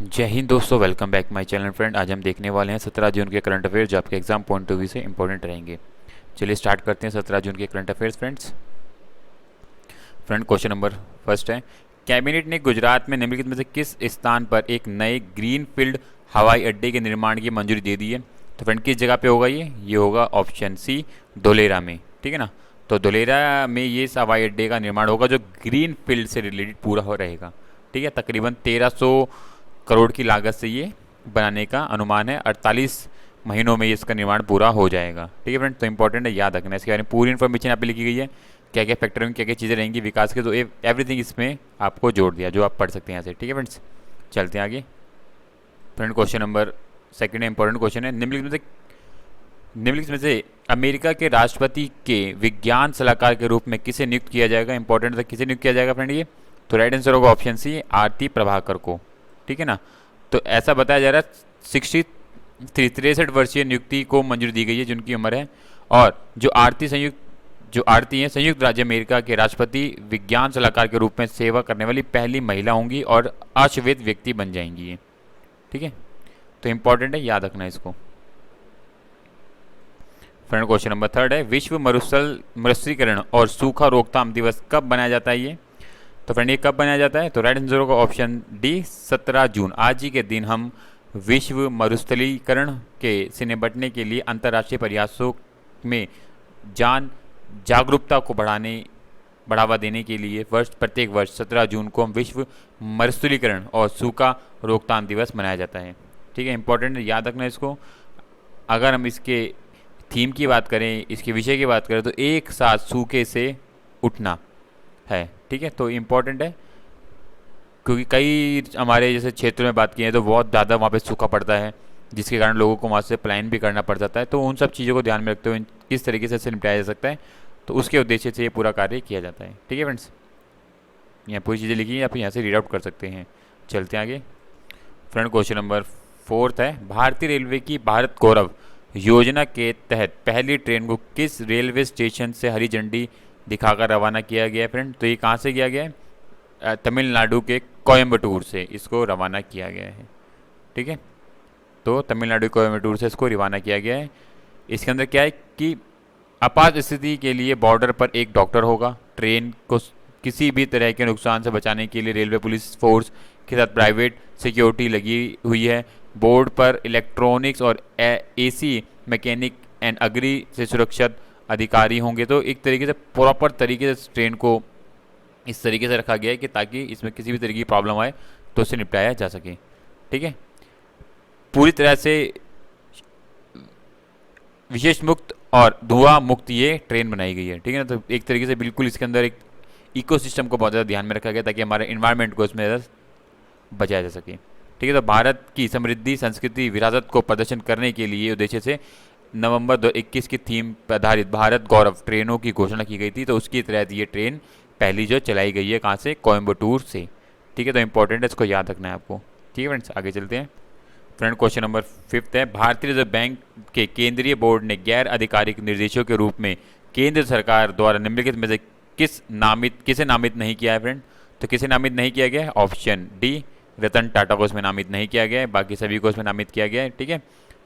जय हिंद दोस्तों, welcome back my channel friend. आज हम देखने वाले हैं 17 जून के करंट अफेयर्स जो आपके एग्जाम पॉइंट ऑफ व्यू से इंपॉर्टेंट रहेंगे। चलिए स्टार्ट करते हैं 17 जून के current affairs friends. Question number first है, कैबिनेट ने गुजरात में निम्नलिखित में से किस स्थान पर एक नए ग्रीन फील्ड हवाई अड्डे के निर्माण की मंजूरी दे दी है? तो फ्रेंड किस जगह पे होगा ये होगा ऑप्शन सी, धोलेरा में। ठीक है ना। तो धोलेरा में ये इस हवाई अड्डे का निर्माण होगा जो ग्रीन फील्ड से रिलेटेड पूरा हो रहेगा। ठीक है, तकरीबन 1300 करोड़ की लागत से ये बनाने का अनुमान है। 48 महीनों में ये इसका निर्माण पूरा हो जाएगा। ठीक है फ्रेंड, तो इंपॉर्टेंट है, याद रखना। इसके बारे में पूरी इन्फॉर्मेशन यहाँ पे लिखी गई है, क्या क्या फैक्टर में क्या क्या चीज़ें रहेंगी विकास के, तो एवरीथिंग इसमें आपको जोड़ दिया जो आप पढ़ सकते हैं यहाँ से। ठीक है फ्रेंड्स, चलते हैं आगे। Friend question number second important question है, निम्नलिखित में से अमेरिका के राष्ट्रपति के विज्ञान सलाहकार के रूप में किसे नियुक्त किया जाएगा? इंपॉर्टेंट है, किसे नियुक्त किया जाएगा फ्रेंड ये? तो राइट आंसर होगा ऑप्शन सी, आरती प्रभाकर को। ठीक है ना। तो ऐसा बताया जा रहा है 63 वर्षीय नियुक्ति को मंजूरी दी गई है जिनकी उम्र है, और जो आरती हैं संयुक्त राज्य अमेरिका के राष्ट्रपति विज्ञान सलाहकार के रूप में सेवा करने वाली पहली महिला होंगी और अश्वेत व्यक्ति बन जाएंगी ये। ठीक है, तो इंपॉर्टेंट है, याद रखना इसको। फ्रेंड क्वेश्चन नंबर थर्ड है, विश्व मरुस्थलीकरण और सूखा रोकथाम दिवस कब बनाया जाता है ये? तो फ्रेंड ये कब बनाया जाता है? तो राइट आंसर होगा ऑप्शन डी, 17 जून। आज ही के दिन हम विश्व मरुस्थलीकरण के से निपटने के लिए अंतर्राष्ट्रीय प्रयासों में जागरूकता को बढ़ावा देने के लिए प्रत्येक वर्ष 17 जून को हम विश्व मरुस्थलीकरण और सूखा रोकथाम दिवस मनाया जाता है। ठीक है, इंपॉर्टेंट है, याद रखना इसको। अगर हम इसके थीम की बात करें, इसके विषय की बात करें, तो एक साथ सूखे से उठना है। ठीक है, तो इम्पॉर्टेंट है क्योंकि कई हमारे जैसे क्षेत्रों में बात की है तो बहुत ज़्यादा वहाँ पे सूखा पड़ता है, जिसके कारण लोगों को वहाँ से प्लान भी करना पड़ जाता है। तो उन सब चीज़ों को ध्यान में रखते हुए किस तरीके से निपटाया जा सकता है, तो उसके उद्देश्य से ये पूरा कार्य किया जाता है। ठीक है फ्रेंड्स, यहाँ पूरी चीज़ें लिखी हैं, आप यहाँ से रीड आउट कर सकते हैं। चलते हैं आगे। फ्रेंड क्वेश्चन नंबर फोर्थ है, भारतीय रेलवे की भारत गौरव योजना के तहत पहली ट्रेन को किस रेलवे स्टेशन से हरी झंडी दिखाकर रवाना किया गया है फ्रेंड? तो ये कहाँ से किया गया है? तमिलनाडु के कोयम्बटूर से इसको रवाना किया गया है। ठीक है, तो तमिलनाडु कोयम्बटूर से इसको रवाना किया गया है। इसके अंदर क्या है कि आपात स्थिति के लिए बॉर्डर पर एक डॉक्टर होगा। ट्रेन को किसी भी तरह के नुकसान से बचाने के लिए रेलवे पुलिस फोर्स के साथ प्राइवेट सिक्योरिटी लगी हुई है। बोर्ड पर इलेक्ट्रॉनिक्स और एसी मैकेनिक एंड अग्री से सुरक्षित अधिकारी होंगे। तो एक तरीके से प्रॉपर तरीके से ट्रेन को इस तरीके से रखा गया है कि ताकि इसमें किसी भी तरीके की प्रॉब्लम आए तो उससे निपटाया जा सके। ठीक है, पूरी तरह से विशेष मुक्त और धुआं मुक्त ये ट्रेन बनाई गई है। ठीक है ना, तो एक तरीके से बिल्कुल इसके अंदर एक इकोसिस्टम को बहुत ज़्यादा ध्यान में रखा गया ताकि हमारे इन्वायरमेंट को इसमें बचाया जा सके। ठीक है, तो भारत की समृद्धि संस्कृति विरासत को प्रदर्शन करने के लिए उद्देश्य से नवंबर 2021 की थीम पर आधारित भारत गौरव ट्रेनों की घोषणा की गई थी। तो उसके तहत ये ट्रेन पहली जो चलाई गई है कहाँ से? कोयम्बटूर से। ठीक है, तो इंपॉर्टेंट है, इसको याद रखना है आपको। ठीक है फ्रेंड्स, आगे चलते हैं। फ्रेंड क्वेश्चन नंबर फिफ्थ है, भारतीय रिजर्व बैंक के केंद्रीय बोर्ड ने गैर आधिकारिक निर्देशों के रूप में केंद्र सरकार द्वारा निम्नलिखित में से किसे नामित नहीं किया है फ्रेंड? तो किसे नामित नहीं किया गया है? ऑप्शन डी, रतन टाटा को इसमें नामित नहीं किया गया है, बाकी सभी को इसमें नामित किया गया है। ठीक है,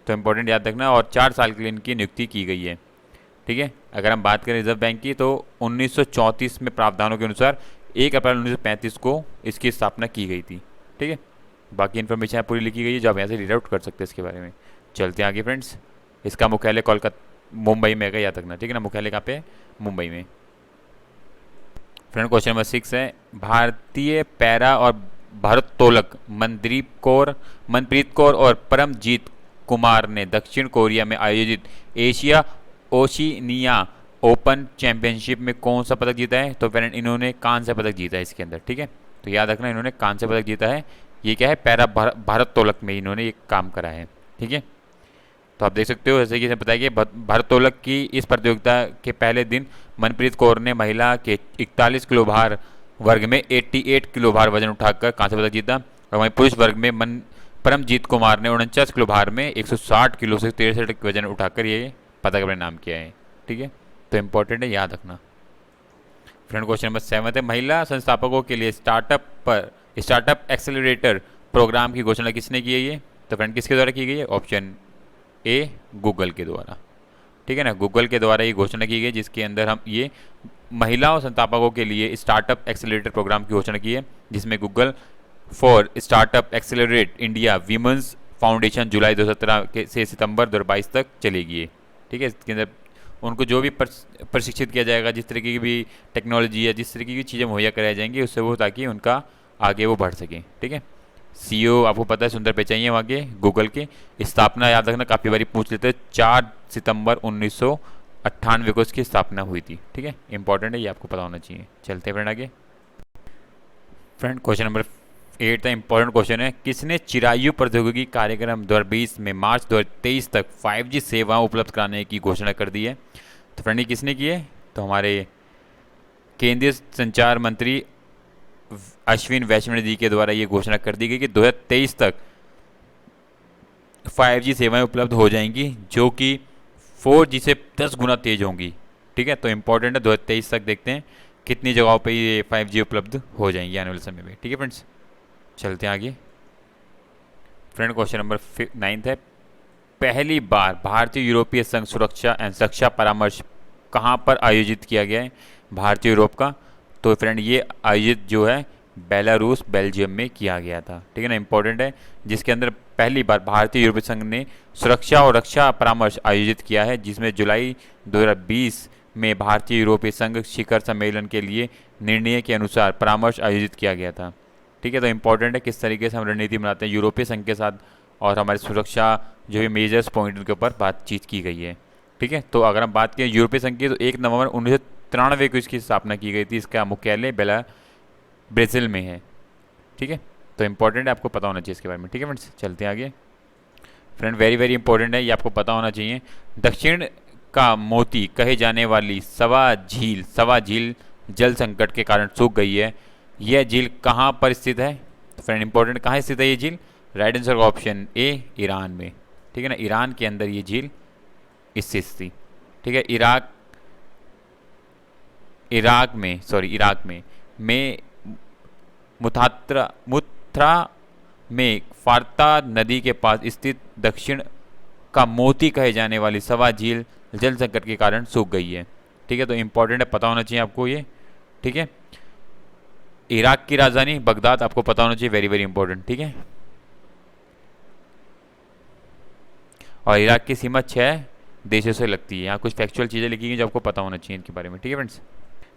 तो इंपॉर्टेंट याद रखना, और 4 साल के लिए इनकी नियुक्ति की गई है। ठीक है, अगर हम बात करें रिजर्व बैंक की तो 1934 में प्रावधानों के अनुसार 1 अप्रैल 1935 को इसकी स्थापना की गई थी। ठीक है, बाकी इन्फॉर्मेशन पूरी लिखी गई है जो आप यहाँ से रीड आउट कर सकते हैं इसके बारे में। चलते हैं आगे फ्रेंड्स। इसका मुख्यालय मुंबई में है, याद रखना। ठीक है ना, मुख्यालय कहाँ पे है? मुंबई में। फ्रेंड क्वेश्चन नंबर 6 है, भारतीय पैरा और भारोत्तोलक मनप्रीत कौर और परमजीत कुमार ने दक्षिण कोरिया में आयोजित एशिया ओशिनिया ओपन चैंपियनशिप में कौन सा पदक जीता है? तो फ्रेंड इन्होंने कांस्य पदक जीता है इसके अंदर। ठीक है, तो याद रखना इन्होंने कांस्य पदक जीता है। ये क्या है? पैरा भारोत्तोलक में इन्होंने ये काम करा है। ठीक है, तो आप देख सकते हो जैसे कि बताया कि भारोत्तोलक की इस प्रतियोगिता के पहले दिन मनप्रीत कौर ने महिला के 41 किलो भार वर्ग में 88 किलो भार वजन उठाकर कांस्य पदक जीता, और वहीं पुरुष वर्ग में परमजीत कुमार ने 49 किलो भार में 160 किलो से 63 वजन उठाकर ये पदक अपने नाम किया है। ठीक है, तो इंपॉर्टेंट है, याद रखना। फ्रेंड क्वेश्चन नंबर 7 है, महिला संस्थापकों के लिए स्टार्टअप एक्सेलरेटर प्रोग्राम की घोषणा किसने की है ये? तो फ्रेंड किसके द्वारा की गई है? ऑप्शन ए, गूगल के द्वारा। ठीक है ना, गूगल के द्वारा ये घोषणा की गई, जिसके अंदर हम ये महिलाओं संस्थापकों के लिए स्टार्टअप एक्सेलरेटर प्रोग्राम की घोषणा की है, जिसमें Google for startup accelerate India women's foundation जुलाई 2017 से सितंबर 2022 तक चलेगी। ठीक है, इसके अंदर उनको जो भी प्रशिक्षित किया जाएगा, जिस तरीके की भी टेक्नोलॉजी या जिस तरीके की चीज़ें मुहैया कराई जाएंगी उससे वो, ताकि उनका आगे वो बढ़ सके। ठीक है, सीईओ आपको पता है सुंदर पिचाई है वहाँ के गूगल के। स्थापना याद रखना, काफ़ी बारी पूछ लेते हैं, 4 सितंबर 1998 को इसकी स्थापना हुई थी। ठीक है, इंपॉर्टेंट है, ये आपको पता होना चाहिए। चलते हैं फ्रेंड आगे। फ्रेंड क्वेश्चन नंबर 8 था, इंपॉर्टेंट क्वेश्चन है। किसने चिरायु प्रौद्योगिकी कार्यक्रम 2020 में मार्च 2023 तक 5G सेवाएं उपलब्ध कराने की घोषणा कर दी है? तो फ्रेंड ये किसने की है? तो हमारे केंद्रीय संचार मंत्री अश्विन वैष्णव जी के द्वारा ये घोषणा कर दी गई कि 2023 तक 5G सेवाएं उपलब्ध हो जाएंगी, जो कि 4G से 10 गुना तेज होंगी। ठीक है, तो इंपॉर्टेंट है, 2023 तक देखते हैं कितनी जगहों पे ये 5G उपलब्ध हो जाएंगी आने वाले समय में। ठीक है फ्रेंड्स, चलते हैं आगे। फ्रेंड क्वेश्चन नंबर 9 है। पहली बार भारतीय यूरोपीय संघ सुरक्षा एवं रक्षा परामर्श कहाँ पर आयोजित किया गया है भारतीय यूरोप का? तो फ्रेंड ये आयोजित जो है बेलारूस बेल्जियम में किया गया था। ठीक है ना, इंपॉर्टेंट है, जिसके अंदर पहली बार भारतीय यूरोपीय संघ ने सुरक्षा और रक्षा परामर्श आयोजित किया है, जिसमें जुलाई 2020 में भारतीय यूरोपीय संघ शिखर सम्मेलन के लिए निर्णय के अनुसार परामर्श आयोजित किया गया था। ठीक है, तो इंपॉर्टेंट है किस तरीके से हम रणनीति बनाते हैं यूरोपीय संघ के साथ, और हमारी सुरक्षा जो भी मेजर्स पॉइंट उनके ऊपर बातचीत की गई है। ठीक है, तो अगर हम बात करें यूरोपीय संघ की, तो 1 नवंबर 1993 को इसकी स्थापना की गई थी। इसका मुख्यालय ब्राज़ील में है। ठीक है, तो इंपॉर्टेंट है, आपको पता होना चाहिए इसके बारे में। ठीक है फ्रेंड्स, चलते हैं आगे। फ्रेंड वेरी वेरी इंपॉर्टेंट है, ये आपको पता होना चाहिए। दक्षिण का मोती कहे जाने वाली सवा झील जल संकट के कारण सूख गई है। यह झील कहाँ पर स्थित है? तो फ्रेंड इंपॉर्टेंट, कहाँ स्थित है ये झील? राइट आंसर का ऑप्शन ए, ईरान में। ठीक है ना, ईरान के अंदर ये झील स्थित थी। ठीक है, इराक में मुथ्रा में फारता नदी के पास स्थित दक्षिण का मोती कहे जाने वाली सवा झील जल संकट के कारण सूख गई है। ठीक है, तो इंपॉर्टेंट है, पता होना चाहिए आपको ये। ठीक है, इराक की राजधानी बगदाद आपको पता होना चाहिए, वेरी वेरी इंपॉर्टेंट। ठीक है, और इराक की सीमा 6 देशों से लगती है। यहाँ कुछ फैक्चुअल चीज़ें लिखी गई जो आपको पता होना चाहिए इनके बारे में। ठीक है फ्रेंड्स,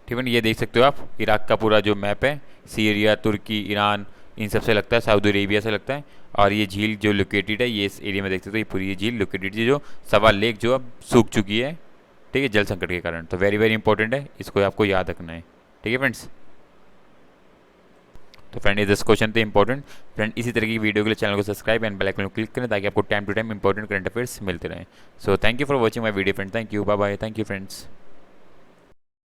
ठीक है, ये देख सकते हो आप, इराक का पूरा जो मैप है, सीरिया, तुर्की, ईरान, इन सब से लगता है, सऊदी अरेबिया से लगता है। और ये झील जो लोकेटेड है, ये इस एरिया में देख सकते हो, ये पूरी ये झील लोकेटेड है, जो सवा लेक जो अब सूख चुकी है। ठीक है, जल संकट के कारण। तो वेरी वेरी इंपॉर्टेंट है, इसको आपको याद रखना है। ठीक है फ्रेंड्स, तो फ्रेंड ये 10 क्वेश्चन थे इंपॉर्टेंट। फ्रेंड इसी तरह की वीडियो के लिए चैनल को सब्सक्राइब एंड बेल आइकन को क्लिक करें, ताकि आपको time to time important current affairs मिलते रहें। So thank you for watching my video friend, thank you, bye bye, thank you friends.